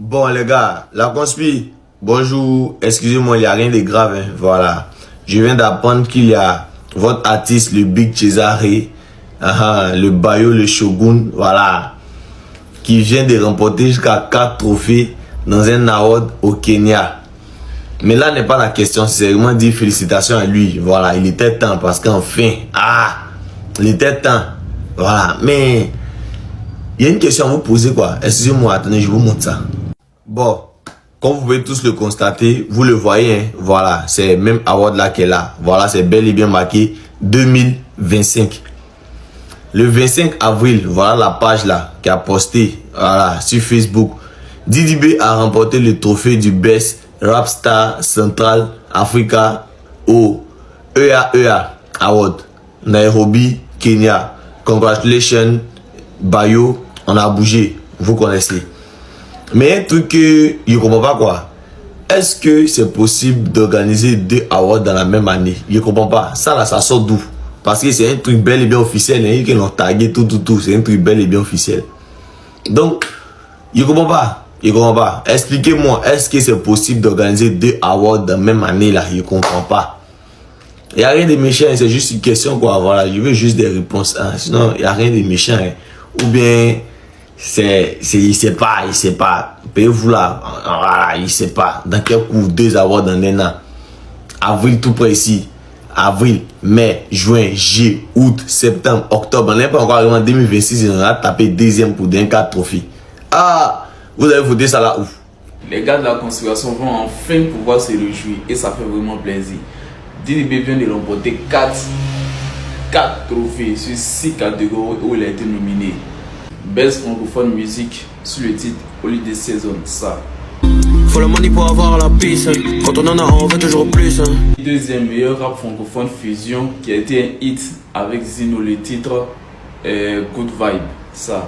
Bon les gars, la conspi, bonjour, excusez-moi, il n'y a rien de grave, hein, voilà. Je viens d'apprendre qu'il y a votre artiste, le Big Cesare, le Bayo, le Shogun, voilà, qui vient de remporter jusqu'à 4 trophées dans un award au Kenya. Mais là n'est pas la question, c'est vraiment dire félicitations à lui, voilà, il était temps parce qu'enfin, il était temps, voilà, mais il y a une question à vous poser quoi, excusez-moi, attendez, je vous montre ça. Bon, comme vous pouvez tous le constater, vous le voyez, hein, voilà, c'est même award là qu'elle a. Voilà, c'est bel et bien marqué 2025. Le 25 avril, voilà la page là qui a posté voilà, sur Facebook. Didi B a remporté le trophée du Best Rap Star Central Africa au EAEA Award, Nairobi, Kenya. Congratulations, Bayo, on a bougé, vous connaissez. Mais un truc que je ne comprends pas quoi. Est-ce que c'est possible d'organiser 2 awards dans la même année? Je ne comprends pas. Ça là, ça sort d'où? Parce que c'est un truc bel et bien officiel. Hein, qu'ils l'ont tagué tout. C'est un truc bel et bien officiel. Donc, je ne comprends pas. Je ne comprends pas. Expliquez-moi, est-ce que c'est possible d'organiser 2 awards dans la même année là? Je ne comprends pas. Il n'y a rien de méchant, c'est juste une question quoi. Voilà, je veux juste des réponses. Hein. Sinon, il n'y a rien de méchant. Hein. Ou bien... il sait pas, payez-vous là, voilà, il sait pas, dans quel cours 2 awards dans un an, avril tout près ici, avril, mai, juin, juillet, août, septembre, octobre, on n'est pas encore arrivé en 2026, on a tapé 2e pour d'un 4 trophées. Vous avez voté ça là où? Les gars de la conspiration vont enfin pouvoir se réjouir et ça fait vraiment plaisir. Didi B vient de remporter 4 trophées sur 6 catégories où il a été nominé. Best francophone musique sur le titre Holiday Season, ça. Faut le money pour avoir la peace. Quand on en a, on veut toujours plus. Deuxième meilleur rap francophone fusion qui a été un hit avec Zino, le titre Good Vibe, ça.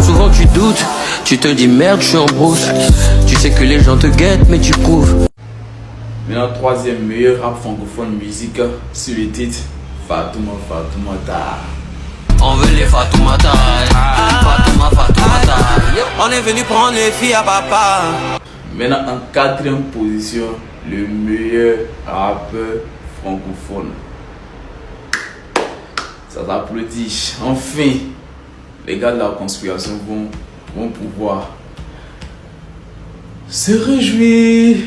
Souvent tu doutes, tu te dis merde, je suis en brousse. Tu sais que les gens te guettent, mais tu prouves. Maintenant, troisième meilleur rap francophone musique sur le titre Fatoumata. On veut les Fatoumata, Fatoumata. On est venu prendre les filles à papa. Maintenant en 4e position, le meilleur rappeur francophone. Ça s'applaudit. Enfin, les gars de la conspiration vont pouvoir se réjouir.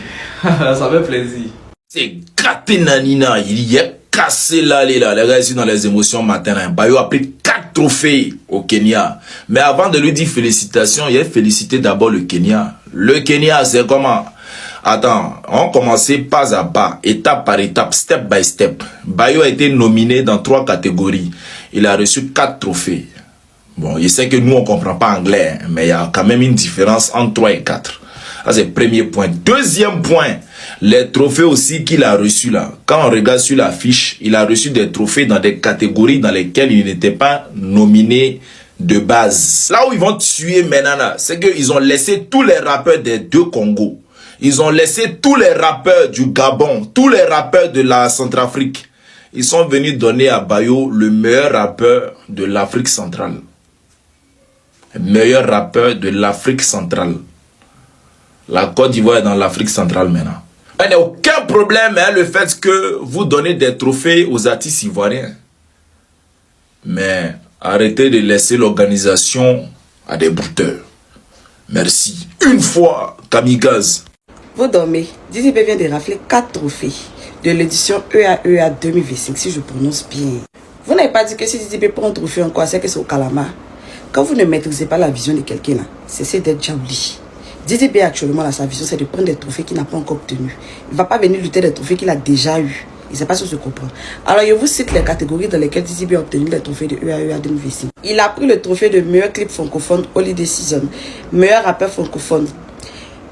Ça fait plaisir. C'est gâté nanina, il y a cassé là, les gars ici dans les émotions matin. Bayo a pris 4 trophées au Kenya. Mais avant de lui dire félicitations, il a félicité d'abord le Kenya. Le Kenya, c'est comment? Attends, on commençait pas à pas, étape par étape, step by step. Bayo a été nominé dans 3 catégories. Il a reçu 4 trophées. Bon, je sais que nous, on comprend pas anglais, hein, mais il y a quand même une différence entre 3 et 4. Ça, c'est le premier point. Deuxième point, les trophées aussi qu'il a reçus là. Quand on regarde sur la fiche, il a reçu des trophées dans des catégories dans lesquelles il n'était pas nominé de base. Là où ils vont tuer maintenant, c'est qu'ils ont laissé tous les rappeurs des 2 Congos. Ils ont laissé tous les rappeurs du Gabon, tous les rappeurs de la Centrafrique. Ils sont venus donner à Bayo le meilleur rappeur de l'Afrique centrale. Le meilleur rappeur de l'Afrique centrale. La Côte d'Ivoire est dans l'Afrique centrale maintenant. Il n'y a aucun problème hein, le fait que vous donnez des trophées aux artistes ivoiriens. Mais arrêtez de laisser l'organisation à des brouteurs. Merci. Une fois, kamikaze. Vous dormez. Didi B vient de rafler 4 trophées de l'édition EAEA 2025, si je prononce bien. Vous n'avez pas dit que si Didi B prend un trophée encore, c'est que c'est au Kalama. Quand vous ne maîtrisez pas la vision de quelqu'un là, cessez d'être Djaouli. Didi B actuellement là, sa vision c'est de prendre des trophées qu'il n'a pas encore obtenus. Il ne va pas venir lutter des trophées qu'il a déjà eu. Il ne sait pas si on se comprend. Alors je vous cite les catégories dans lesquelles Didi B a obtenu les trophées de EAEA 2025. Il a pris le trophée de meilleur clip francophone Holiday Season, meilleur rappeur francophone,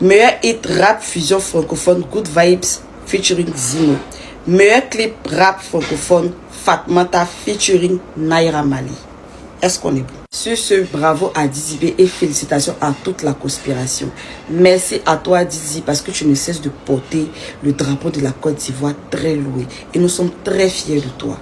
meilleur hit rap fusion francophone Good Vibes featuring Zino, meilleur clip rap francophone Fatoumata featuring Naira Marley. Est-ce qu'on est bon? Sur ce, bravo à Didi B et félicitations à toute la conspiration. Merci à toi Didi parce que tu ne cesses de porter le drapeau de la Côte d'Ivoire très loué. Et nous sommes très fiers de toi.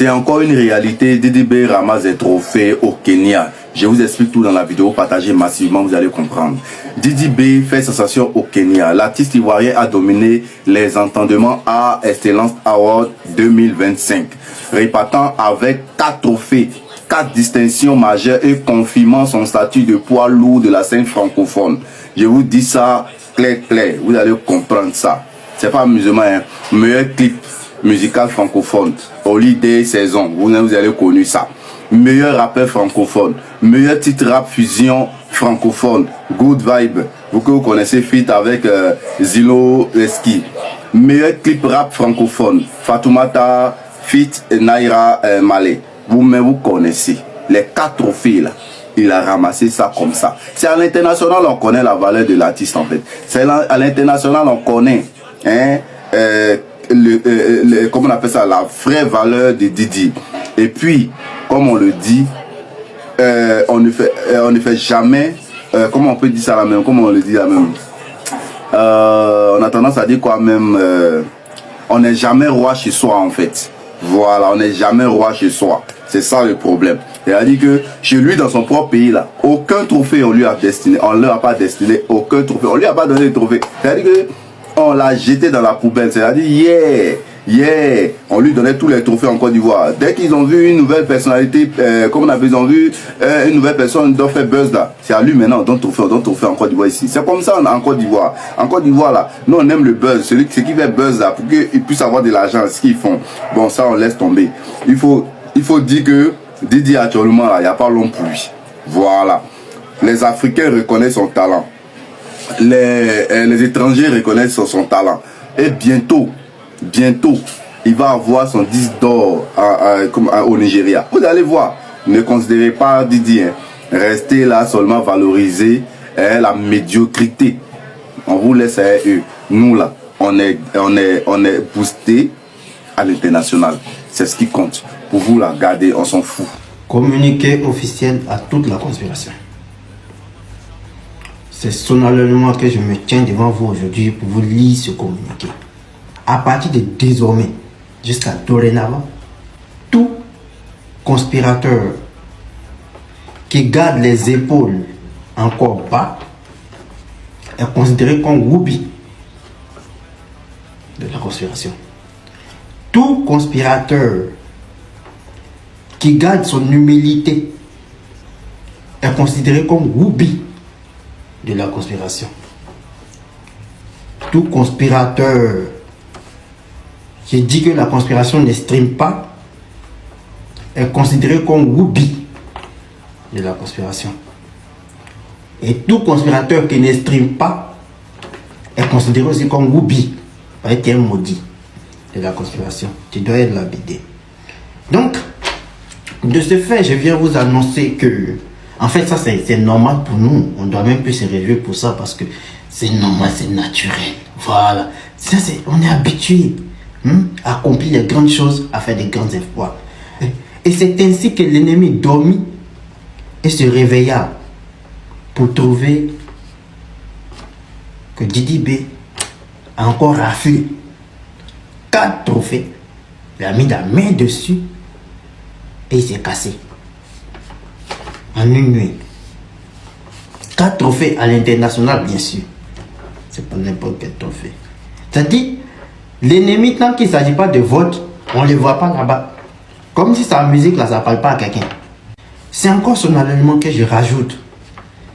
C'est encore une réalité. Didi B ramasse des trophées au Kenya. Je vous explique tout dans la vidéo. Partagez massivement, vous allez comprendre. Didi B fait sensation au Kenya. L'artiste ivoirien a dominé les entendements à Excellence Award 2025, repartant avec 4 trophées, 4 distinctions majeures et confirmant son statut de poids lourd de la scène francophone. Je vous dis ça clair, vous allez comprendre ça. C'est pas amusement, hein. Meilleur clip musical francophone, Holiday Saison, vous avez connu ça. Meilleur rappeur francophone, meilleur titre rap fusion francophone, Good Vibe, vous que vous connaissez feat avec Zilo Eski. Meilleur clip rap francophone, Fatoumata feat Naira Malé. Vous-même vous connaissez les 4 trophées là. Il a ramassé ça comme ça. C'est à l'international on connaît la valeur de l'artiste en fait. C'est à l'international on connaît hein, comment on appelle ça, la vraie valeur de Didi. Et puis, comme on le dit, on ne fait jamais, comment on peut dire ça là même, comment on le dit là même, on a tendance à dire quoi même, on n'est jamais roi chez soi en fait. Voilà, on n'est jamais roi chez soi. C'est ça le problème. C'est-à-dire que chez lui, dans son propre pays là, aucun trophée on lui a destiné, on ne leur a pas destiné aucun trophée, on lui a pas donné de trophée. C'est-à-dire que on l'a jeté dans la poubelle, c'est-à-dire on lui donnait tous les trophées en Côte d'Ivoire. Dès qu'ils ont vu une nouvelle personnalité, comme on avait vu une nouvelle personne doit faire buzz là, c'est à lui maintenant on donne trophée en Côte d'Ivoire ici. C'est comme ça en Côte d'Ivoire. En Côte d'Ivoire là, nous on aime le buzz, celui qui fait buzz là, pour qu'ils puissent avoir de l'argent, ce qu'ils font. Bon ça on laisse tomber. Il faut dire que Didi actuellement là, il n'y a pas long pour lui. Voilà. Les Africains reconnaissent son talent. Les étrangers reconnaissent son talent. Et bientôt, il va avoir son disque d'or au Nigeria. Vous allez voir. Ne considérez pas Didi. Hein. Restez là seulement valoriser la médiocrité. On vous laisse à eux. Nous là, on est boosté à l'international. C'est ce qui compte. Pour vous là, gardez, on s'en fout. Communiqué officiel à toute la conspiration. C'est solennellement que je me tiens devant vous aujourd'hui pour vous lire ce communiqué. À partir de désormais, jusqu'à dorénavant, tout conspirateur qui garde les épaules encore bas est considéré comme Woubi de la conspiration. Tout conspirateur qui garde son humilité est considéré comme Woubi de la conspiration. Tout conspirateur qui dit que la conspiration ne stream pas est considéré comme Woubi de la conspiration. Et tout conspirateur qui ne stream pas est considéré aussi comme Woubi, avec un maudit de la conspiration. Tu dois être lapidé. Donc, de ce fait, je viens vous annoncer que en fait, ça c'est normal pour nous. On ne doit même plus se réjouir pour ça parce que c'est normal, c'est naturel. Voilà. Ça, on est habitué à accomplir les grandes choses, à faire des grands espoirs. Et c'est ainsi que l'ennemi dormit et se réveilla pour trouver que Didi B a encore raflé 4 trophées. Il a mis la main dessus et il s'est cassé. En une nuit. 4 trophées à l'international, bien sûr. C'est pas n'importe quel trophée. C'est-à-dire, l'ennemi, tant qu'il ne s'agit pas de vote, on ne le voit pas là-bas. Comme si sa musique là, ça ne parle pas à quelqu'un. C'est encore son élément que je rajoute.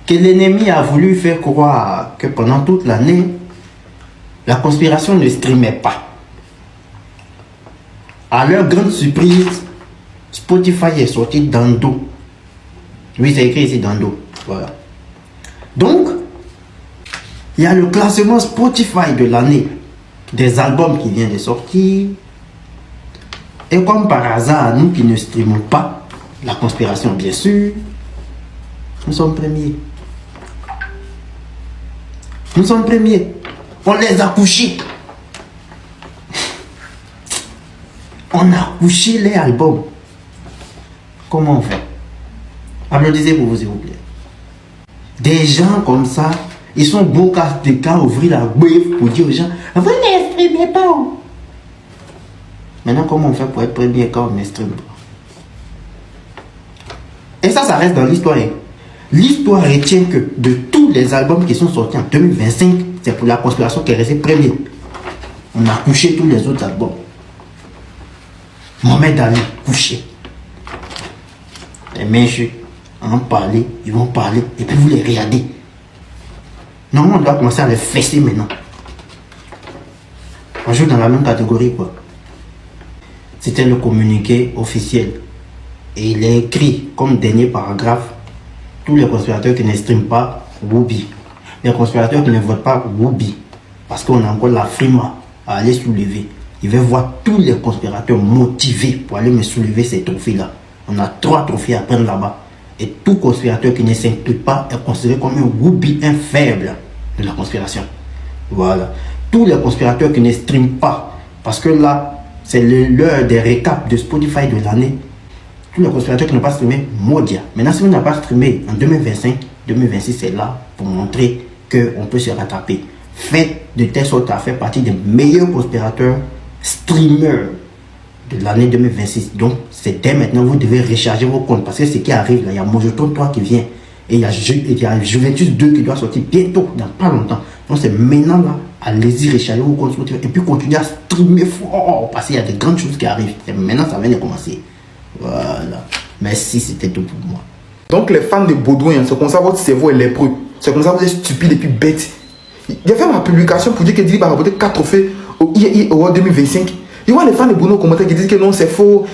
Que l'ennemi a voulu faire croire que pendant toute l'année, la conspiration ne streamait pas. À leur grande surprise, Spotify est sorti dans le dos. Oui, c'est écrit ici dans le dos. Voilà. Donc, il y a le classement Spotify de l'année des albums qui viennent de sortir. Et comme par hasard, nous qui ne streamons pas, la conspiration bien sûr, nous sommes premiers. Nous sommes premiers. On les a couchés. On a couché les albums. Comment on fait? Applaudissez pour vous, s'il vous plaît. Des gens comme ça, ils sont beaux de cas ouvrir la bouille pour dire aux gens, vous ne streamez pas. Maintenant, comment on fait pour être premier quand on ne stream pas? Et ça reste dans l'histoire. L'histoire retient que de tous les albums qui sont sortis en 2025, c'est pour La Conspiration qui est resté premier. On a couché tous les autres albums. Mohamed Ali, couché. Les messieurs en parler, ils vont parler, et puis vous les regardez. Normalement, on doit commencer à les fesser maintenant. On joue dans la même catégorie, quoi. C'était le communiqué officiel. Et il est écrit comme dernier paragraphe: tous les conspirateurs qui ne streament pas, Woubi. Les conspirateurs qui ne votent pas, Woubi. Parce qu'on a encore la frima à aller soulever. Il va voir tous les conspirateurs motivés pour aller me soulever ces trophées-là. On a 3 trophées à prendre là-bas. Et tout conspirateur qui ne s'implique pas est considéré comme un Woubi, un faible de la conspiration. Voilà. Tous les conspirateurs qui ne streament pas, parce que là, c'est l'heure des récaps de Spotify de l'année. Tous les conspirateurs qui n'ont pas streamé, Modia. Maintenant, si on n'a pas streamé en 2025, 2026, c'est là pour montrer qu'on peut se rattraper. Faites de telle sorte à faire partie des meilleurs conspirateurs streamers de l'année 2026. Donc, c'est dès maintenant, vous devez recharger vos comptes. Parce que ce qui arrive là, il y a Mojoton 3 qui vient. Et il y a Juventus 2 qui doit sortir bientôt, dans pas longtemps. Donc, c'est maintenant là, allez-y recharger vos comptes. Et puis, continuez à streamer fort. Parce qu'il y a de grandes choses qui arrivent. Et maintenant, ça vient de commencer. Voilà. Merci, c'était tout pour moi. Donc les fans de Baudouin, c'est comme ça votre cerveau est lépreux. C'est comme ça vous êtes stupide et puis bête. J'ai fait ma publication pour dire que Didi va remporter 4 trophées au IAI Award 2025. Il y a les fans de Baudouin commentaires qui disent que non, c'est faux,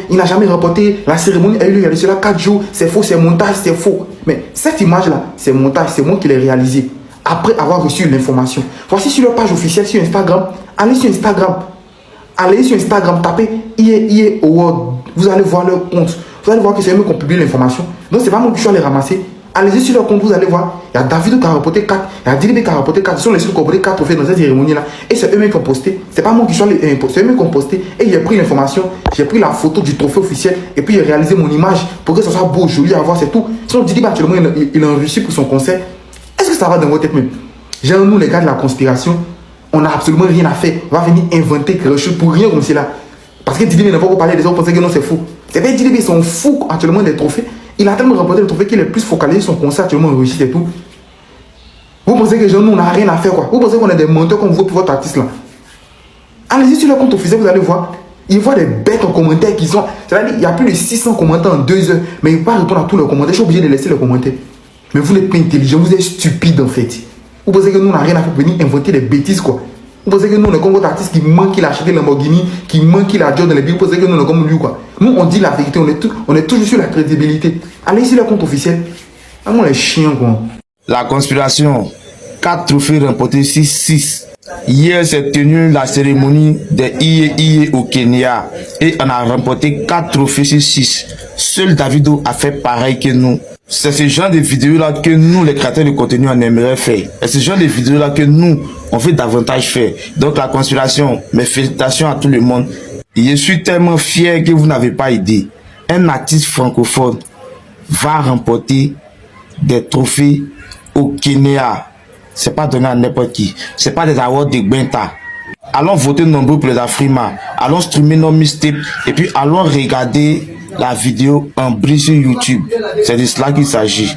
il n'a jamais remporté, la cérémonie a eu lieu il y a cela 4 jours, c'est faux, c'est montage, c'est faux. Mais cette image-là, c'est montage, c'est moi qui l'ai réalisé après avoir reçu l'information. Voici sur leur page officielle sur Instagram. Allez sur Instagram. Allez sur Instagram, tapez IAI Award. Vous allez voir leur compte. Vous allez voir que c'est eux qui ont publié l'information. Donc, c'est pas moi qui suis allé ramasser. Allez-y sur leur compte, vous allez voir. Il y a David qui a rapporté 4. Il y a Dilibé qui a rapporté 4. Ce sont les seuls qui ont rapporté 4 trophées dans cette cérémonie-là. Et c'est eux-mêmes qui ont posté. C'est pas moi qui suis allé. C'est eux-mêmes qui ont posté. Et j'ai pris l'information. J'ai pris la photo du trophée officiel. Et puis, j'ai réalisé mon image pour que ça soit beau, joli à voir. C'est tout. Sinon, Dilibé, actuellement, il est en Russie pour son concert. Est-ce que ça va dans votre tête même? Genre, nous, les gars de la conspiration, on n'a absolument rien à faire. On va venir inventer quelque chose pour rien comme cela. Parce que Dilibé n'a pas parler des autres, pensez que non, c'est fou. C'est vrai, Dilibé, ils sont fous actuellement des trophées. Il a tellement remporté le trophée qu'il est plus focalisé sur son concert actuellement en Russie et tout. Vous pensez que les gens, nous, on n'a rien à faire, quoi? Vous pensez qu'on est des menteurs comme vous pour votre artiste là? Allez-y sur le compte officiel, vous allez voir. Ils voient des bêtes en commentaire qui sont. C'est-à-dire, il y a plus de 600 commentaires en 2 heures. Mais ils ne peuvent pas répondre à tous les commentaires. Je suis obligé de laisser les commentaires. Mais vous n'êtes pas intelligent, vous êtes stupide en fait. Vous pensez que nous, on n'a rien à faire pour venir inventer des bêtises, quoi? Vous pensez que nous, on est comme votre artiste qui manque qu'il a acheté Lamborghini, qui manque qu'il a job dans les billes. Vous pensez que nous, on est comme lui, quoi? Nous, on dit la vérité, on est toujours sur la crédibilité. Allez sur le compte officiel. Vraiment les chiens, quoi. La conspiration, 4 trophées remportés, 6-6. Hier s'est tenue la cérémonie des IAI au Kenya et on a remporté 4 trophées sur 6. Seul Davido a fait pareil que nous. C'est ce genre de vidéos-là que nous, les créateurs de contenu, on aimerait faire. Et ce genre de vidéos-là que nous, on veut davantage faire. Donc la conspiration, mes félicitations à tout le monde. Je suis tellement fier que vous n'avez pas idée. Un artiste francophone va remporter des trophées au Kenya. C'est pas donné à n'importe qui. C'est pas des awards de Benta. Allons voter nombreux pour les Afrima. Allons streamer nos mixtapes. Et puis allons regarder la vidéo en bris sur YouTube. C'est de cela qu'il s'agit.